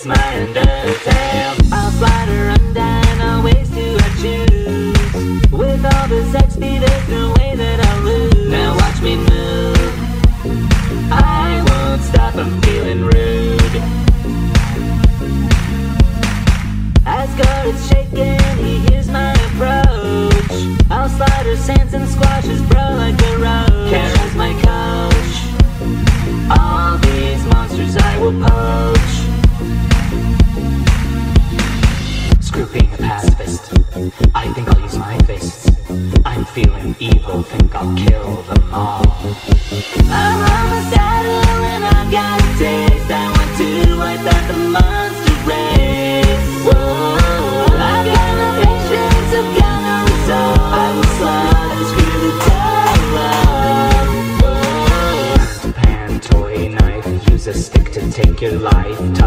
it's my undertale. I'll slide her undone, I'll waste who I choose. With all this XP, there's no way that I'll lose. Now watch me move, I won't stop, I'm feeling rude. Asgard is shaking, he hears my approach. I'll slide her sands and squash his bro like a roach. Kara's my coach, all these monsters I will poach. Screw being a pacifist, I think I'll use my fists. I'm feeling evil, think I'll kill them all. I'm on the saddle and I've got a taste. I want to wipe out the monster race. Whoa, I've got no patience, I've got no resolve. I will slaughter, screw the tower. Pan, toy, knife, use a stick to take your life. Tough